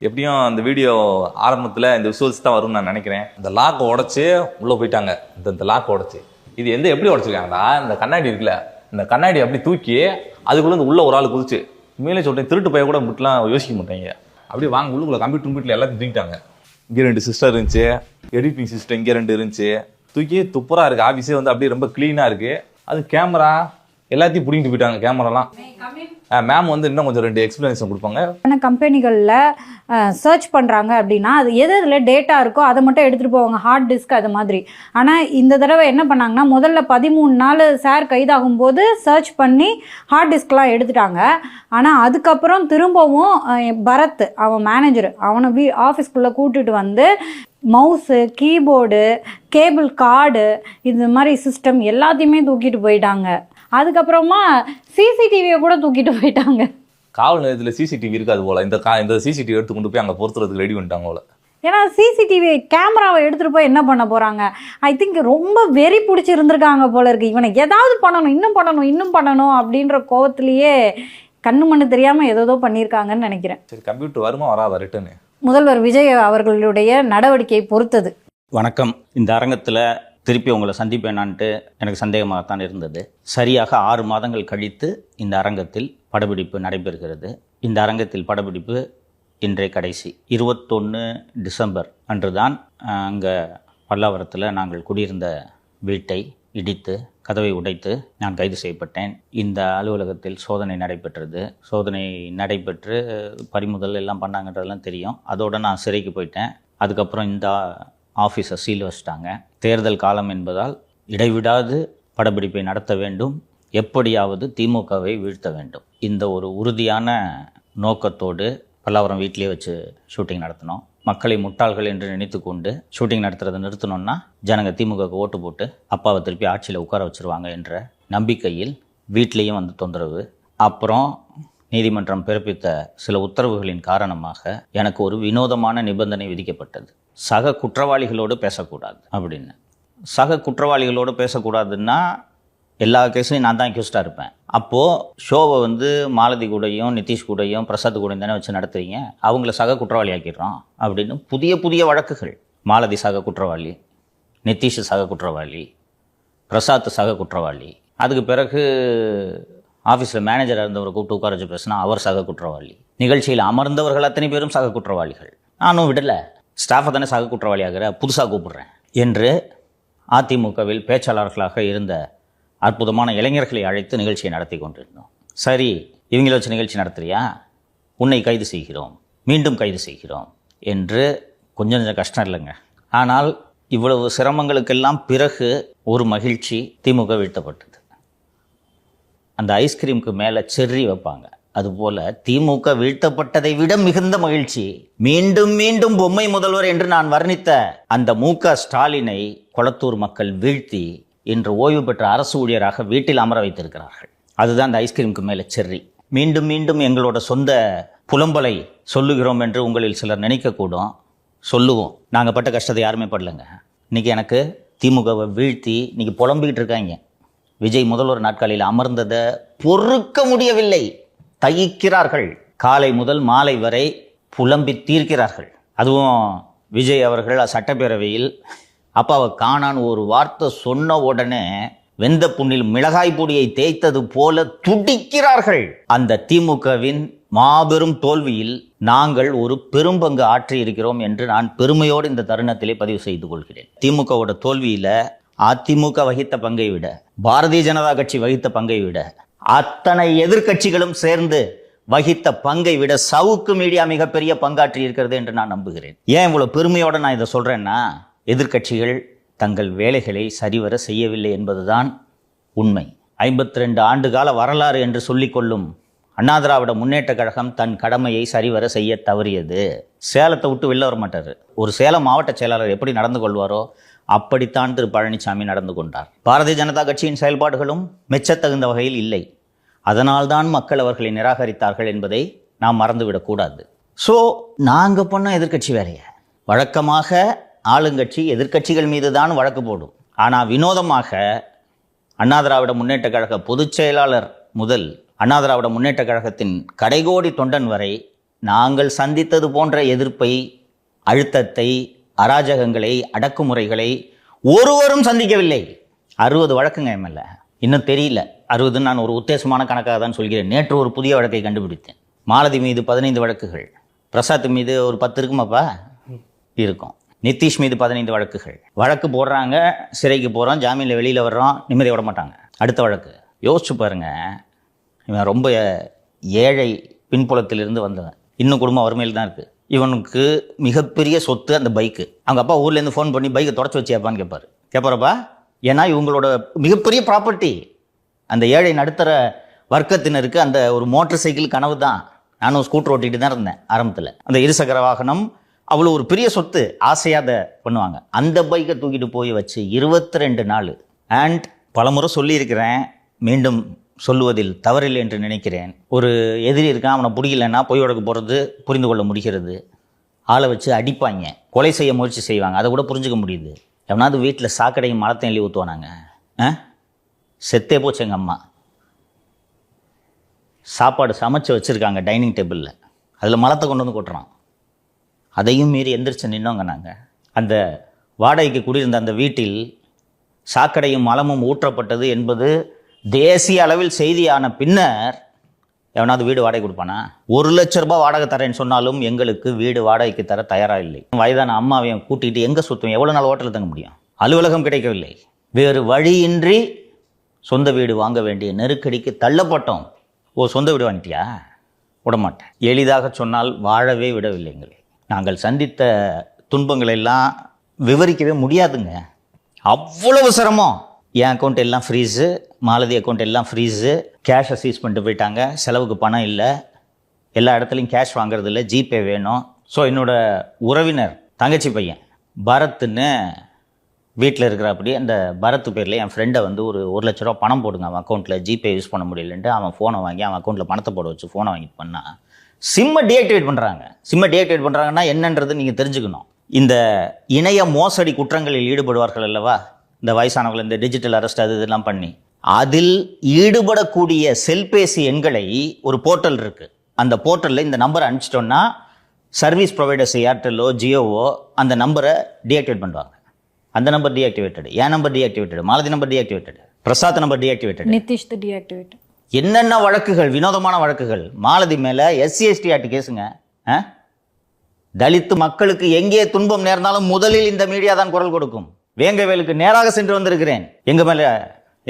எப்படியும் அந்த வீடியோ ஆரம்பத்தில் இந்த விசுவல்ஸ் தான் வரும்னு நான் நினைக்கிறேன். இந்த லாக் உடச்சி உள்ளே போயிட்டாங்க. இந்த லாக் உடச்சி இது எப்படி உடச்சிருக்காங்கடா, இந்த கண்ணாடி இருக்குல்ல, இந்த கண்ணாடி அப்படி தூக்கி அதுக்குள்ளே உள்ள ஒரு ஆள் குதிச்சு, உண்மையிலே சொல்கிறேன், திருட்டு பைய கூட இப்படிலாம் யோசிக்க மாட்டாங்க. அப்படியே வாங்க உள்ளுக்குள்ள கம்ப்யூட்டர் எல்லாத்தையும் தூக்கிட்டாங்க. இங்கே 2 சிஸ்டர் இருந்துச்சு, எடிட்டிங் சிஸ்டம் இங்கே 2 இருந்துச்சு. தூக்கி துப்புராக இருக்குது. ஆஃபீஸே வந்து அப்படியே ரொம்ப க்ளீனாக இருக்குது. அது கேமரா எல்லாத்தையும் பிடிங்கிட்டு போயிட்டாங்க. கேமராலாம் மேம் வந்து இன்னும் கொஞ்சம் 2 எக்ஸ்பிளனேஷன் கொடுப்பாங்க. ஆனால் கம்பெனிகளில் சர்ச் பண்ணுறாங்க அப்படின்னா அது எதில் டேட்டா இருக்கோ அதை மட்டும் எடுத்துகிட்டு போவாங்க, ஹார்ட் டிஸ்க் அது மாதிரி. ஆனால் இந்த தடவை என்ன பண்ணாங்கன்னா, முதல்ல 13 நாள் சார் கைதாகும் போது சர்ச் பண்ணி ஹார்ட் டிஸ்க்லாம் எடுத்துட்டாங்க. ஆனால் அதுக்கப்புறம் திரும்பவும் பரத் அவன் மேனேஜர் அவனை ஆஃபீஸ்க்குள்ளே கூட்டிகிட்டு வந்து மவுஸு, கீபோர்டு, கேபிள் கார்டு, இது மாதிரி சிஸ்டம் எல்லாத்தையுமே தூக்கிட்டு போயிட்டாங்க. அதுக்கப்புறமா சிசிடிவியை கூட தூக்கிட்டு போயிட்டாங்க. காவல் நிலையத்தில் சிசிடிவி இருக்காது போல். இந்த சிசிடிவி எடுத்து கொண்டு போய் அங்கே பொறுத்துறதுக்கு ரெடி பண்ணிட்டாங்க போல். ஏன்னா சிசிடிவி கேமராவை எடுத்துகிட்டு போய் என்ன பண்ண போகிறாங்க? ஐ திங்க் ரொம்ப வெறி பிடிச்சி இருந்திருக்காங்க போல இருக்குது. இவனை ஏதாவது பண்ணணும், இன்னும் பண்ணணும் அப்படின்ற கோவத்திலேயே கண்ணு மண்ணு தெரியாமல் ஏதோ பண்ணியிருக்காங்கன்னு நினைக்கிறேன். சரி, கம்ப்யூட்டர் வருமா வராதா ரிட்டர்னு? முதல்வர் விஜய் அவர்களுடைய நடவடிக்கையை பொறுத்தது. வணக்கம். இந்த அரங்கத்தில் திருப்பி உங்களை சந்திப்பேனான்ட்டு எனக்கு சந்தேகமாகத்தான் இருந்தது. சரியாக 6 மாதங்கள் கழித்து இந்த அரங்கத்தில் படப்பிடிப்பு நடைபெறுகிறது. இந்த அரங்கத்தில் படப்பிடிப்பு இன்றைய கடைசி 21 டிசம்பர் அன்று தான் அங்கே பல்லாவரத்தில் நாங்கள் குடியிருந்த வீட்டை இடித்து கதவை உடைத்து நான் கைது செய்யப்பட்டேன். இந்த அலுவலகத்தில் சோதனை நடைபெற்றது. சோதனை நடைபெற்று பறிமுதல் எல்லாம் பண்ணாங்கன்றதெல்லாம் தெரியும். அதோடு நான் சிறைக்கு போயிட்டேன். அதுக்கப்புறம் இந்த ஆஃபீஸை சீல் வச்சிட்டாங்க. தேர்தல் காலம் என்பதால் இடைவிடாது படப்பிடிப்பை நடத்த வேண்டும், எப்படியாவது திமுகவை வீழ்த்த வேண்டும். இந்த ஒரு உறுதியான நோக்கத்தோடு பல்லாவரம் வீட்டிலே வச்சு ஷூட்டிங் நடத்தினோம். மக்களை முட்டாள்கள் என்று நினைத்து கொண்டு ஷூட்டிங் நடத்துறதை நிறுத்தணும்னா ஜனங்க திமுகவுக்கு ஓட்டு போட்டு அப்பாவை திருப்பி ஆட்சியில் உட்கார வச்சுருவாங்க என்ற நம்பிக்கையில் வீட்லேயும் வந்து தொந்தரவு. அப்புறம் நீதிமன்றம் பிறப்பித்த சில உத்தரவுகளின் காரணமாக எனக்கு ஒரு வினோதமான நிபந்தனை விதிக்கப்பட்டது. சக குற்றவாளிகளோடு பேசக்கூடாது அப்படின்னு. சக குற்றவாளிகளோடு பேசக்கூடாதுன்னா எல்லா கேஸையும் நான் தான் அக்யூஸ்டாக இருப்பேன். அப்போது ஷோவை வந்து மாலதி கூடையும் நிதிஷ் கூடையும் பிரசாத் கூடையும் தானே வச்சு நடத்துறீங்க, அவங்கள சக குற்றவாளி ஆக்கிடுறோம் அப்படின்னு புதிய வழக்குகள். மாலதி சக குற்றவாளி, நிதிஷ் சக குற்றவாளி, பிரசாத் சக குற்றவாளி. அதுக்கு பிறகு ஆஃபீஸில் மேனேஜராக இருந்தவரை கூப்பிட்டு உட்கார வச்சு பேசினா அவர் சக குற்றவாளி. நிகழ்ச்சியில் அமர்ந்தவர்கள் அத்தனை பேரும் சக குற்றவாளிகள். நானும் விடலை, ஸ்டாஃபை தானே சக குற்றவாளி ஆகிற, புதுசாக கூப்பிடுறேன் என்று அதிமுகவில் பேச்சாளர்களாக இருந்த அற்புதமான இளைஞர்களை அழைத்து நிகழ்ச்சியை நடத்தி கொண்டிருந்தோம். சரி, இவங்கள வச்சு நிகழ்ச்சி நடத்துறியா, உன்னை கைது செய்கிறோம், மீண்டும் கைது செய்கிறோம் என்று கொஞ்சம் கஷ்டம் இல்லைங்க. ஆனால் இவ்வளவு சிரமங்களுக்கெல்லாம் பிறகு ஒரு மகிழ்ச்சி, திமுக வீழ்த்தப்பட்டது. அந்த ஐஸ்கிரீமுக்கு மேலே செர்ரி வைப்பாங்க, அதுபோல திமுக வீழ்த்தப்பட்டதை விட மிகுந்த மகிழ்ச்சி, மீண்டும் பொம்மை முதல்வர் என்று நான் வர்ணித்த அந்த மு.க. ஸ்டாலினை கொளத்தூர் மக்கள் வீழ்த்தி இன்று ஓய்வு பெற்ற அரசு ஊழியராக வீட்டில் அமர வைத்திருக்கிறார்கள். அதுதான் அந்த ஐஸ்கிரீமுக்கு மேலே செர்ரி. மீண்டும் எங்களோட சொந்த புலம்பலை சொல்லுகிறோம் என்று உங்களில் சிலர் நினைக்கக்கூடும். சொல்லுவோம், நாங்கள் பட்ட கஷ்டத்தை யாருமே படலைங்க. இன்றைக்கி எனக்கு திமுகவை வீழ்த்தி இன்றைக்கி புலம்பிக்கிட்டு இருக்காங்க. விஜய் முதல்வர் நாட்காலியில் அமர்ந்ததை பொறுக்க முடியவில்லை, தயிக்கிறார்கள். காலை முதல் மாலை வரை புலம்பி தீர்க்கிறார்கள். அதுவும் விஜய் அவர்கள் சட்டப்பேரவையில் அப்பாவை காணான்னு ஒரு வார்த்தை சொன்ன உடனே வெந்த புண்ணில் மிளகாய் பொடியை தேய்த்தது போல துடிக்கிறார்கள். அந்த திமுகவின் மாபெரும் தோல்வியில் நாங்கள் ஒரு பெரும்பங்கு ஆற்றி இருக்கிறோம் என்று நான் பெருமையோடு இந்த தருணத்திலே பதிவு செய்து கொள்கிறேன். திமுகவோட தோல்வியில் அதிமுக வகித்த பங்கை விட, பாரதிய ஜனதா கட்சி வகித்த பங்கை விட, அத்தனை எதிர்க்கட்சிகளும் சேர்ந்து வகித்த பங்கை விட சவுக்கு மீடியா மிகப்பெரிய பங்காற்றி இருக்கிறது என்று நான் நம்புகிறேன். ஏன் இவ்வளவு பெருமையோடு நான் இதை சொல்றேன்னா, எதிர்க்கட்சிகள் தங்கள் வேலைகளை சரிவர செய்யவில்லை என்பதுதான் உண்மை. 52 ஆண்டு கால வரலாறு என்று சொல்லிக்கொள்ளும் அண்ணா திராவிட முன்னேற்ற கழகம் தன் கடமையை சரிவர செய்ய தவறியது. சேலத்தை விட்டு வெளில வர மாட்டார். ஒரு சேலம் மாவட்ட செயலாளர் எப்படி நடந்து கொள்வாரோ அப்படித்தான் திரு பழனிசாமி நடந்து கொண்டார். பாரதிய ஜனதா கட்சியின் செயல்பாடுகளும் மெச்சத்தகுந்த வகையில் இல்லை. அதனால்தான் மக்கள் அவர்களை நிராகரித்தார்கள் என்பதை நாம் மறந்துவிடக்கூடாது. ஸோ நாங்கள் பண்ண எதிர்க்கட்சி வேலையை, வழக்கமாக ஆளுங்கட்சி எதிர்க்கட்சிகள் மீது தான் வழக்கு போடும். ஆனால் வினோதமாக அண்ணா திராவிட முன்னேற்ற கழக பொதுச் செயலாளர் முதல் அண்ணா திராவிட முன்னேற்ற கழகத்தின் கடைகோடி தொண்டன் வரை நாங்கள் சந்தித்தது போன்ற எதிர்ப்பை, அழுத்தத்தை, அராஜகங்களை, அடக்குமுறைகளை ஒருவரும் சந்திக்கவில்லை. 60 வழக்குங்க எம்எல்ஏ, இன்னும் தெரியல 60. நான் ஒரு உத்தேசமான கணக்காக தான் சொல்கிறேன். நேற்று ஒரு புதிய வழக்கை கண்டுபிடித்தேன். மாலதி மீது 15 வழக்குகள், பிரசாத் மீது ஒரு 10 இருக்குமாப்பா, இருக்கும். நிதிஷ் மீது 15 வழக்குகள். வழக்கு போடுறாங்க, சிறைக்கு போகிறோம், ஜாமீனில் வெளியில் வர்றோம், நிம்மதி விட மாட்டாங்க. அடுத்த வழக்கு. யோசிச்சு பாருங்க, இவன் ரொம்ப ஏழை பின்புலத்திலிருந்து வந்தவன், இன்னும் குடும்பம் வறுமையில் தான் இருக்குது. இவனுக்கு மிகப்பெரிய சொத்து அந்த பைக்கு. அவங்க அப்பா ஊர்லேருந்து ஃபோன் பண்ணி பைக்கை தொடச்சி வச்சியாப்பான்னு கேட்பாரப்பா. ஏன்னா இவங்களோட மிகப்பெரிய ப்ராப்பர்ட்டி. அந்த ஏழை நடுத்தர வர்க்கத்தினருக்கு அந்த ஒரு மோட்டார் சைக்கிள் கனவு தான். நானும் ஸ்கூட்டர் ஓட்டிகிட்டு தான் இருந்தேன் ஆரம்பத்தில். அந்த இருசக்கர வாகனம் அவ்வளோ ஒரு பெரிய சொத்து, ஆசையாக அதை பண்ணுவாங்க. அந்த பைக்கை தூக்கிட்டு போய் வச்சு 22 நாள். அண்ட் பலமுறை சொல்லியிருக்கிறேன், மீண்டும் சொல்லுவதில் தவறில்லை என்று நினைக்கிறேன். ஒரு எதிரி இருக்கான், அவனை பிடிக்கலன்னா பொய் வழக்கு போகிறது புரிந்து கொள்ள முடிகிறது. ஆளை வச்சு அடிப்பாங்க, கொலை செய்ய முயற்சி செய்வாங்க, அதை கூட புரிஞ்சுக்க முடியுது. எவனாவது வீட்டில் சாக்கடையும் மரத்தையும் எழுதி ஊற்றுவானாங்க? செத்தே போச்சு எங்கள் அம்மா. சாப்பாடு சமைச்சு வச்சுருக்காங்க டைனிங் டேபிளில், அதில் மலத்தை கொண்டு வந்து கொட்டுறான். அதையும் மீறி எந்திரிச்சு நின்னோங்க நாங்கள். அந்த வாடகைக்கு குடியிருந்த அந்த வீட்டில் சாக்கடையும் மலமும் ஊற்றப்பட்டது என்பது தேசிய அளவில் செய்தியான பின்னர் எவனாவது வீடு வாடகை கொடுப்பானா? 1 லட்ச ரூபாய் வாடகை தரேன்னு சொன்னாலும் எங்களுக்கு வீடு வாடகைக்கு தர தயாராக இல்லை. வயதான அம்மாவையும் கூட்டிகிட்டு எங்கே சுற்றுவோம்? எவ்வளோ நாள் ஹோட்டலில் தங்க முடியும்? அலுவலகம் கிடைக்கவில்லை. வேறு வழியின்றி சொந்த வீடு வாங்க வேண்டிய நெருக்கடிக்கு தள்ளப்பட்டோம். சொந்த வீடு வாங்கிட்டியா? விடமாட்டேன். எளிதாக சொன்னால் வாழவே விடவில்லைங்களே. நாங்கள் சந்தித்த துன்பங்கள் எல்லாம் விவரிக்கவே முடியாதுங்க, அவ்வளவு சிரமம். என் அக்கௌண்ட் எல்லாம் ஃப்ரீஸு, மாலதி அக்கௌண்ட் எல்லாம் ஃப்ரீஸு, கேஷை சீஸ் பண்ணிட்டு போயிட்டாங்க. செலவுக்கு பணம் இல்லை, எல்லா இடத்துலையும் கேஷ் வாங்குறது இல்லை, ஜிபே வேணும். ஸோ என்னோட உறவினர் தங்கச்சி பையன் பரத்னு வீட்டில் இருக்கிறாப்படி, அந்த பரத் பேரில் என் ஃப்ரெண்டை வந்து ஒரு 1 லட்ச ரூபா பணம் போடுங்க அவன் அக்கௌண்ட்டில், ஜிபே யூஸ் பண்ண முடியலன்ட்டு அவன் ஃபோனை வாங்கி அவன் அக்கௌண்ட்டில் பணத்தை போட வச்சு ஃபோனை வாங்கிட்டு பண்ணால் சிம்மை டீஆக்டிவேட் பண்ணுறாங்க. சிம்மை டீஆக்டிவேட் பண்ணுறாங்கன்னா என்னன்றது நீங்கள் தெரிஞ்சுக்கணும். இந்த இணைய மோசடி குற்றங்களில் ஈடுபடுவார்கள் அல்லவா, இந்த வயசானவர்கள் இந்த டிஜிட்டல் அரெஸ்ட் அது இதெல்லாம் பண்ணி, அதில் ஈடுபடக்கூடிய செல்பேசி எண்களை ஒரு போர்ட்டல் இருக்குது. அந்த போர்ட்டலில் இந்த நம்பரை அனுப்பிச்சிட்டோன்னா சர்வீஸ் ப்ரொவைடர்ஸ் ஏர்டெல்லோ ஜியோவோ அந்த நம்பரை டீஆக்டிவேட் பண்ணுவாங்க. அந்த நம்பர் டீஆக்டிவேட்டட், என் number deactivated, Malathi number deactivated, Prasad number deactivated, Nitish deactivated. என்னென்ன வழக்குகள், வினோதமான வழக்குகள். மாலதி மேலே SC/ST ஆக்ட் கேஸுங்க. தலித்து மக்களுக்கு எங்கே துன்பம் நேர்ந்தாலும் முதலில் இந்த மீடியா தான் குரல் கொடுக்கும். வேங்கவேலுக்கு நேராக சென்று வந்திருக்கிறேன், எங்க மேல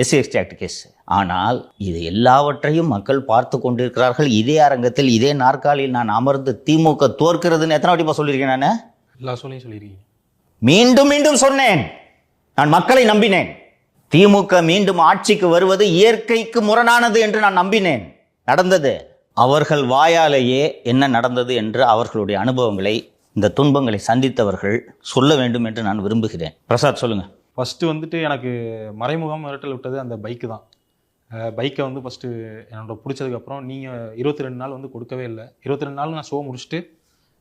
SC/ST ஆக்ட் கேஸ். ஆனால் இது எல்லாவற்றையும் மக்கள் பார்த்து கொண்டிருக்கிறார்கள். இதே அரங்கத்தில் இதே நாற்காலியில் நான் அமர்ந்து திமுக தோற்கிறதுன்னு எத்தனை வாட்டி சொல்லியிருக்கேன்? நான் எல்லா சொல்லியும் சொல்லியிருக்கீங்க. மீண்டும் மீண்டும் சொன்னேன், நான் மக்களை நம்பினேன். திமுக மீண்டும் ஆட்சிக்கு வருவது இயற்கைக்கு முரணானது என்று நான் நம்பினேன். நடந்தது. அவர்கள் வாயாலேயே என்ன நடந்தது என்று அவர்களுடைய அனுபவங்களை, இந்த துன்பங்களை சந்தித்தவர்கள் சொல்ல வேண்டும் என்று நான் விரும்புகிறேன். பிரசாத் சொல்லுங்க. ஃபஸ்ட்டு வந்துட்டு எனக்கு மறைமுகம் மிரட்டல் விட்டது அந்த பைக்கு தான். பைக்கை வந்து ஃபஸ்ட்டு என்னோட பிடிச்சதுக்கப்புறம் நீங்கள் 22 நாள் வந்து கொடுக்கவே இல்லை. 22 நாள் நான் ஷோ முடிச்சுட்டு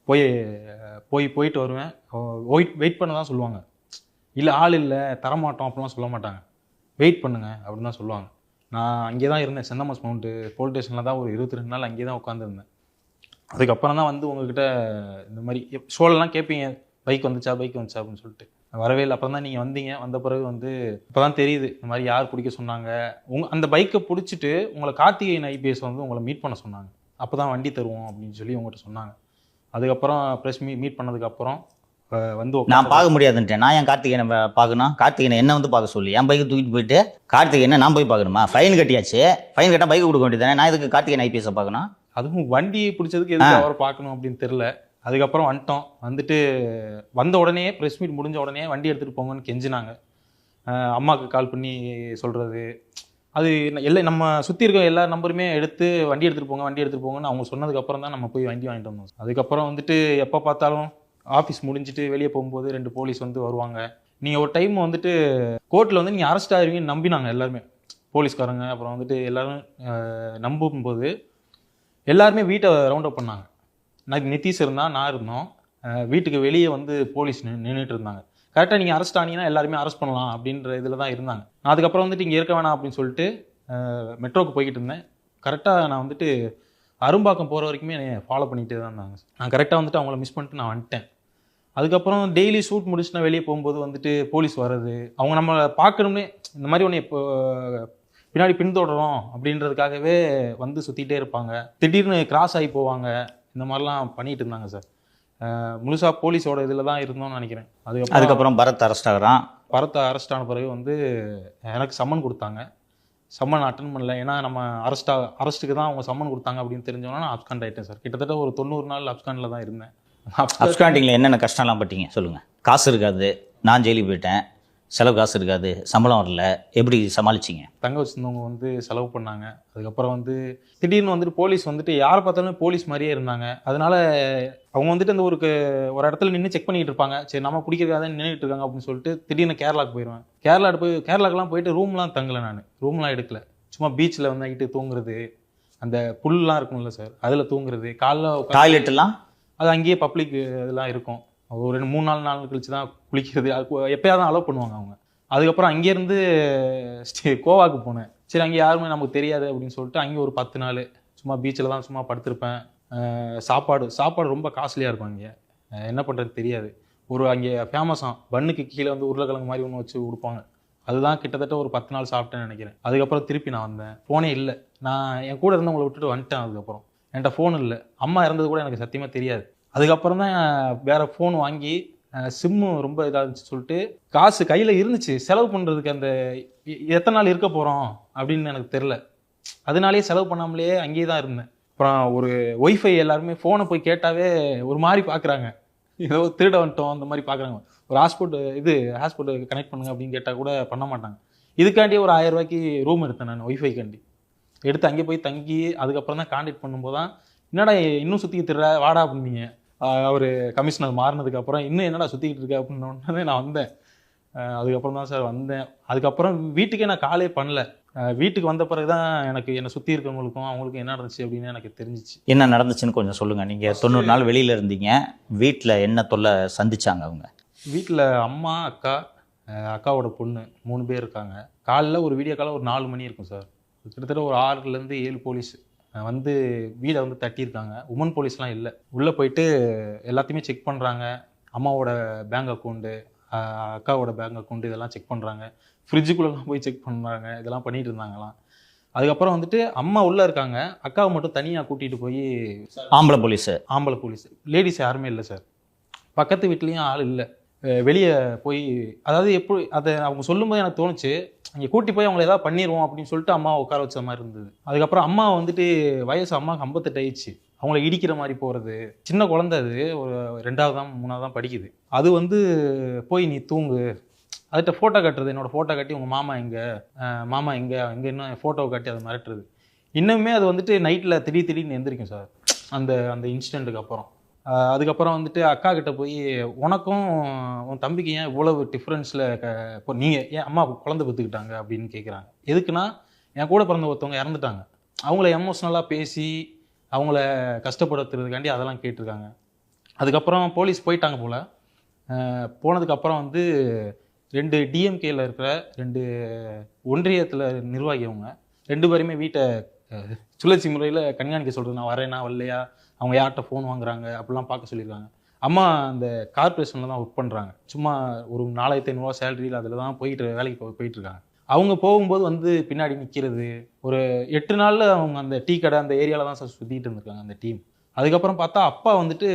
போயிட்டு வருவேன். வெயிட் பண்ண தான் சொல்லுவாங்க. இல்லை ஆள் இல்லை தரமாட்டோம் அப்படிலாம் சொல்ல மாட்டாங்க. வெயிட் பண்ணுங்க அப்படின்னு தான் சொல்லுவாங்க. நான் அங்கே தான் இருந்தேன், செந்தமஸ் மவுண்ட்டு போலீஸ் ஸ்டேஷனில் தான் ஒரு 22 நாள் அங்கே தான் உட்காந்துருந்தேன். அதுக்கப்புறம் தான் வந்து உங்ககிட்ட இந்த மாதிரி ஷோலெலாம் கேட்பீங்க, பைக் வந்துச்சா அப்படின்னு சொல்லிட்டு. வரவே இல்லை. அப்புறம் தான் நீங்கள் வந்தீங்க. வந்த பிறகு வந்து இப்போ தான் தெரியுது இந்த மாதிரி யார் பிடிக்க சொன்னாங்க. அந்த பைக்கை பிடிச்சிட்டு உங்களை கார்த்திகேயன் IPS வந்து உங்களை மீட் பண்ண சொன்னாங்க. அப்போ தான் வண்டி தருவோம் அப்படின்னு சொல்லி உங்கள்கிட்ட சொன்னாங்க. அதுக்கப்புறம் ப்ரெஸ் மீட் பண்ணதுக்கப்புறம் வந்து நான் பார்க்க முடியாதுன்ட்டேன். நான் என் கார்த்திகேயனை பார்க்கணும்? கார்த்திகேயனை என்ன வந்து பார்க்க சொல்லி என் பைக்கை தூக்கிட்டு போயிட்டு கார்த்திகேயனை நான் போய் பார்க்கணுமா? ஃபைன் கட்டியாச்சு, ஃபைன் கட்டால் பைக்கு கொடுக்க வேண்டியதானே. நான் இதுக்கு கார்த்திகேயன் IPS பார்க்கணும்? அதுவும் வண்டியை பிடிச்சதுக்கு எதுக்கு அவரை பார்க்கணும் அப்படின்னு தெரில. அதுக்கப்புறம் வந்துட்டோம். வந்துட்டு வந்த உடனே ப்ரெஸ் மீட் முடிஞ்ச உடனே வண்டி எடுத்துகிட்டு போங்கன்னு கெஞ்சினாங்க. அம்மாவுக்கு கால் பண்ணி சொல்கிறது, அது எல்லாம் நம்ம சுற்றி இருக்க எல்லா நம்பருமே எடுத்து வண்டி எடுத்துகிட்டு போங்கன்னு அவங்க சொன்னதுக்கப்புறம் தான் நம்ம போய் வண்டி வாங்கிட்டு வந்தோம். அதுக்கப்புறம் வந்துட்டு எப்போ பார்த்தாலும் ஆஃபீஸ் முடிஞ்சுட்டு வெளியே போகும்போது 2 போலீஸ் வந்து வருவாங்க. நீங்கள் ஒரு டைம் வந்துட்டு கோர்ட்டில் வந்து நீங்கள் அரெஸ்ட் ஆகிருவீங்கன்னு நம்பினாங்க எல்லாருமே, போலீஸ்காரங்க. அப்புறம் வந்துட்டு எல்லோரும் நம்பும்போது எல்லாருமே வீட்டை ரவுண்ட் அப் பண்ணாங்க. நிதிஷ் இருந்தால் நான் இருந்தோம். வீட்டுக்கு வெளியே வந்து போலீஸ் நின்றுட்டு இருந்தாங்க. கரெக்டாக நீங்கள் அரெஸ்ட் ஆனீங்கன்னா எல்லாருமே அரெஸ்ட் பண்ணலாம் அப்படின்ற இதில் தான் இருந்தாங்க. நான் அதுக்கப்புறம் வந்துட்டு இங்கே இருக்க வேணாம் அப்படின்னு சொல்லிட்டு மெட்ரோக்கு போய்கிட்டு இருந்தேன். கரெக்டாக நான் வந்துட்டு அரும்பாக்கம் போகிற வரைக்குமே ஃபாலோ பண்ணிகிட்டே தான் இருந்தாங்க. நான் கரெக்டாக வந்துட்டு அவங்கள மிஸ் பண்ணிட்டு நான் வந்துட்டேன். அதுக்கப்புறம் டெய்லி ஷூட் முடிச்சுட்டு வெளியே போகும்போது வந்துட்டு போலீஸ் வர்றது, அவங்க நம்மளை பார்க்கணும்னே இந்த மாதிரி ஒன்று இப்போ பின்னாடி பின்தொடரும் அப்படின்றதுக்காகவே வந்து சுற்றிட்டே இருப்பாங்க. திடீர்னு கிராஸ் ஆகி போவாங்க. இந்த மாதிரிலாம் பண்ணிட்டு இருந்தாங்க சார். முழுசாக போலீஸோட இதில் தான் இருந்தோம்னு நினைக்கிறேன். அதுக்கப்புறம் பரத் அரெஸ்ட் ஆகிறான். பரத்தை அரெஸ்ட் ஆன பிறகு வந்து எனக்கு சம்மன் கொடுத்தாங்க. சம்மன் அட்டன் பண்ணல. ஏன்னா நம்ம அரெஸ்ட்டுக்கு தான் அவங்க சம்மன் கொடுத்தாங்க அப்படின்னு தெரிஞ்சோன்னா நான் அப்ஸ்காண்ட் ஆகிட்டேன் சார். கிட்டத்தட்ட ஒரு 90 நாள் அப்ஸ்காண்டில் தான் இருந்தேன். அப்ஸ்காண்டிங்கில் என்னென்ன கஷ்டம்லாம் பட்டீங்க சொல்லுங்கள். காசு இருக்காது, நான் ஜெயிலுக்கு போயிட்டேன், செலவு காசு இருக்காது, சம்பளம் வரல, எப்படி சமாளிச்சிங்க? தங்க வச்சுருந்தவங்க வந்து செலவு பண்ணாங்க. அதுக்கப்புறம் வந்து திடீர்னு வந்துட்டு போலீஸ் வந்துட்டு யாரை பார்த்தாலும் போலீஸ் மாதிரியே இருந்தாங்க. அதனால அவங்க வந்துட்டு அந்த ஒரு இடத்துல நின்று செக் பண்ணிட்டு இருப்பாங்க. சரி நம்ம பிடிக்கிறதா நின்றுட்டு இருக்காங்க அப்படின்னு சொல்லிட்டு திடீர்னு கேரளாவுக்கு போயிடுவேன். கேரளாக்கெல்லாம் போயிட்டு ரூம்லாம் தங்கலை. நான் ரூம்லாம் எடுக்கல. சும்மா பீச்சில் வந்து நைட்டு தூங்குறது, அந்த புல்லாம் இருக்கும்ல சார், அதில் தூங்குறது, காலைல டாய்லெட்லாம் அது அங்கேயே பப்ளிக் இதெல்லாம் இருக்கும். ஒரு 3-4 நாள் கழிச்சு தான் குளிக்கிறது. எப்பயாவது தான் அலோவ் பண்ணுவாங்க அவங்க. அதுக்கப்புறம் அங்கேருந்து கோவாக்கு போனேன். சரி அங்கே யாருமே நமக்கு தெரியாது அப்படின்னு சொல்லிட்டு அங்கே ஒரு 10 நாள் சும்மா பீச்சில் தான் சும்மா படுத்திருப்பேன். சாப்பாடு ரொம்ப காஸ்ட்லியாக இருக்கும் அங்கே. என்ன பண்ணுறது தெரியாது. அங்கே ஃபேமஸாக பன்னுக்கு கீழே வந்து உருளைக்கிழங்கு மாதிரி ஒன்று வச்சு கொடுப்பாங்க. அதுதான் கிட்டத்தட்ட ஒரு 10 நாள் சாப்பிட்டேன்னு நினைக்கிறேன். அதுக்கப்புறம் திருப்பி நான் வந்தேன். ஃபோனே இல்லை. நான் என் கூட இருந்தவங்களை விட்டுட்டு வந்துட்டேன். அதுக்கப்புறம் என்கிட்ட ஃபோன் இல்லை. அம்மா இறந்தது கூட எனக்கு சத்தியமாக தெரியாது. அதுக்கப்புறம் தான் வேறு ஃபோன் வாங்கி சிம்மு ரொம்ப இதாக இருந்துச்சு சொல்லிட்டு காசு கையில் இருந்துச்சு செலவு பண்ணுறதுக்கு. அந்த எத்தனை நாள் இருக்க போகிறோம் அப்படின்னு எனக்கு தெரில. அதனாலேயே செலவு பண்ணாமலே அங்கேயே தான் இருந்தேன். அப்புறம் ஒரு ஒய்ஃபை எல்லாருமே ஃபோனை போய் கேட்டாவே ஒரு மாதிரி பார்க்குறாங்க. ஏதோ திருட வந்துட்டோம் அந்த மாதிரி பார்க்குறாங்க. ஒரு ஹாஸ்பிட்டல் கனெக்ட் பண்ணுங்க அப்படின்னு கேட்டால் கூட பண்ண மாட்டாங்க. இதுக்காண்டியே ஒரு 1000 ரூபாய்க்கு ரூம் எடுத்தேன் நான். ஒய்ஃபைக்காண்டி எடுத்து அங்கே போய் தங்கி அதுக்கப்புறம் தான் கான்டாக்ட் பண்ணும்போது தான் என்னடா இன்னும் சுற்றிக்கிட்டு இருற வாடா அப்படின்னீங்க. அவர் கமிஷனர் மாறினதுக்கு அப்புறம் இன்னும் என்னடா சுற்றிக்கிட்டு இருக்க அப்படின்னு நான் வந்தேன். அதுக்கப்புறம் தான் சார் வந்தேன். அதுக்கப்புறம் வீட்டுக்கே நான் காலே பண்ணல. வீட்டுக்கு வந்த பிறகு தான் எனக்கு என்னை சுற்றி இருக்கவங்களுக்கும் அவங்களுக்கும் என்ன நடந்துச்சு அப்படின்னு எனக்கு தெரிஞ்சிச்சு. என்ன நடந்துச்சுன்னு கொஞ்சம் சொல்லுங்கள். நீங்கள் 90 நாள் வெளியில் இருந்தீங்க. வீட்டில் என்ன தொல்லை சந்திச்சாங்க அவங்க? வீட்டில் அம்மா, அக்கா, அக்காவோட பொண்ணு 3 பேர் இருக்காங்க. காலைல ஒரு வீடியோ காலம் ஒரு 4 மணி இருக்கும் சார். கிட்டத்தட்ட ஒரு 6லேருந்து 7 போலீஸ் வந்து வீடை வந்து தட்டியிருக்காங்க. உமன் போலீஸ்லாம் இல்லை. உள்ளே போயிட்டு எல்லாத்தையுமே செக் பண்ணுறாங்க. அம்மாவோட பேங்க் அக்கௌண்ட்டு, அக்காவோட பேங்க் அக்கௌண்ட் இதெல்லாம் செக் பண்ணுறாங்க. ஃப்ரிட்ஜுக்குள்ளெல்லாம் போய் செக் பண்ணுறாங்க. இதெல்லாம் பண்ணிட்டு இருந்தாங்களாம். அதுக்கப்புறம் வந்துட்டு அம்மா உள்ளே இருக்காங்க. அக்காவை மட்டும் தனியாக கூட்டிகிட்டு போய் ஆம்பளை போலீஸ் லேடிஸ் யாருமே இல்லை சார். பக்கத்து வீட்லேயும் ஆள் இல்லை. வெளியே போய் அதாவது எப்படி அதை அவங்க சொல்லும்போது எனக்கு தோணுச்சு, அங்கே கூட்டி போய் அவங்கள ஏதாவது பண்ணிடுவோம் அப்படின்னு சொல்லிட்டு அம்மாவை உட்கார வச்ச மாதிரி இருந்தது. அதுக்கப்புறம் அம்மா வந்துட்டு வயசு அம்மாவுக்கு 58 ஆயிடுச்சு. அவங்கள இடிக்கிற மாதிரி போகிறது. சின்ன குழந்தை, அது ஒரு 2வது 3வது படிக்குது. அது வந்து போய் நீ தூங்கு, அதுகிட்ட ஃபோட்டோ காட்டுறது. என்னோடய ஃபோட்டோ காட்டி உங்கள் மாமா எங்கே இன்னும் ஃபோட்டோவை காட்டி அதை மிரட்டுறது. இன்னுமே அது வந்துட்டு நைட்டில் திடீர்னு எந்திரிக்கும் சார் அந்த இன்சிடெண்ட்டுக்கு அப்புறம். அதுக்கப்புறம் வந்துட்டு அக்கா கிட்ட போய் உனக்கும் உன் தம்பிக்கு ஏன் இவ்வளவு டிஃப்ரென்ஸில் இப்போ நீங்கள் ஏன் அம்மா குழந்தை பெற்றுக்கிட்டாங்க அப்படின்னு கேட்குறாங்க. எதுக்குன்னா என் கூட பிறந்த ஒருத்தவங்க இறந்துட்டாங்க. அவங்கள எமோஷ்னலாக பேசி அவங்கள கஷ்டப்படுத்துறதுக்காண்டி அதெல்லாம் கேட்டிருக்காங்க. அதுக்கப்புறம் போலீஸ் போயிட்டாங்க போல். போனதுக்கப்புறம் வந்து 2 டிஎம்கேல இருக்கிற 2 ஒன்றியத்தில் நிர்வாகி அவங்க 2 பேருமே வீட்டை சுழற்சி முறையில் கண்காணிக்க சொல்கிறது. நான் வரேனா வரலையா, அவங்க யார்கிட்ட ஃபோன் வாங்குறாங்க அப்படிலாம் பார்க்க சொல்லியிருக்காங்க. அம்மா அந்த கார்பரேஷனில் தான் ஒர்க் பண்ணுறாங்க. சும்மா ஒரு 4500 சேலரியில் அதில் தான் வேலைக்கு போயிட்டுருக்காங்க. அவங்க போகும்போது வந்து பின்னாடி நிற்கிறது. ஒரு 8 நாளில் அவங்க அந்த டீ கடை அந்த ஏரியாவில் தான் சார் சுற்றிட்டு இருந்திருக்காங்க அந்த டீம். அதுக்கப்புறம் பார்த்தா அப்பா வந்துட்டு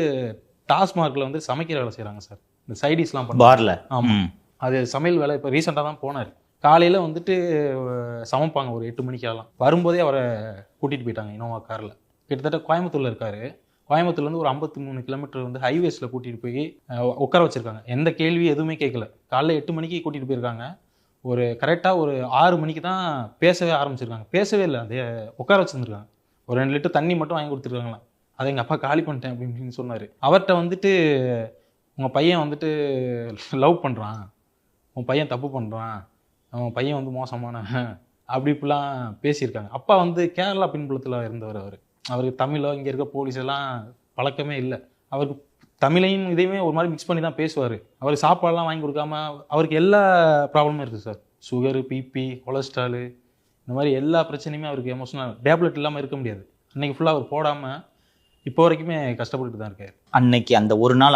டாஸ்மார்க்கில் வந்து சமைக்கிற வேலை செய்கிறாங்க சார். இந்த சைடிஷ்லாம் பார்ல. ஆமாம், அது சமையல் வேலை. இப்போ ரீசெண்டாக தான் போனார். காலையில் வந்துட்டு சமைப்பாங்க ஒரு 8 மணிக்கெல்லாம். வரும்போதே அவரை கூட்டிகிட்டு போயிட்டாங்க இனோவா காரில். கிட்டத்தட்ட கோயம்புத்தூரில் இருக்கார். கோயம்புத்தூர்லேருந்து ஒரு 53 கிலோமீட்டர் வந்து ஹைவேஸில் கூட்டிகிட்டு போய் உட்கார வச்சுருக்காங்க. எந்த கேள்வி எதுவுமே கேட்கல. காலைல 8 மணிக்கு கூட்டிகிட்டு போயிருக்காங்க. ஒரு கரெக்டாக ஒரு 6 மணிக்கு தான் பேசவே ஆரம்பிச்சிருக்காங்க. பேசவே இல்லை, அதே உட்கார வச்சுருந்துருக்காங்க. ஒரு 2 லிட்டர் தண்ணி மட்டும் வாங்கி கொடுத்துருக்காங்களாம். அதை எங்கள் அப்பா காலி பண்ணிட்டேன் அப்படின்னு சொன்னார். அவர்கிட்ட வந்துட்டு உங்கள் பையன் வந்துட்டு லவ் பண்ணுறான், உன் பையன் தப்பு பண்ணுறான், அவன் பையன் வந்து மோசமான அப்படி இப்படிலாம் பேசியிருக்காங்க. அப்பா வந்து கேரளா பின்புலத்தில் இருந்தவர். அவருக்கு தமிழோ இங்கே இருக்க போலீஸ் எல்லாம் பழக்கமே இல்லை. அவருக்கு தமிழையும் இதையுமே ஒரு மாதிரி மிக்ஸ் பண்ணி தான் பேசுவார். அவருக்கு சாப்பாடெல்லாம் வாங்கி கொடுக்காம அவருக்கு எல்லா ப்ராப்ளமும் இருக்குது சார். சுகரு, பிபி, கொலஸ்ட்ராலு, இந்த மாதிரி எல்லா பிரச்சனையுமே அவருக்கு எமோஷனல். டேப்லெட் இல்லாமல் இருக்க முடியாது. அன்னைக்கு ஃபுல்லாக அவர் போடாமல் இப்போ வரைக்குமே கஷ்டப்பட்டுட்டு தான் இருக்காரு. அன்னைக்கு அந்த ஒரு நாள்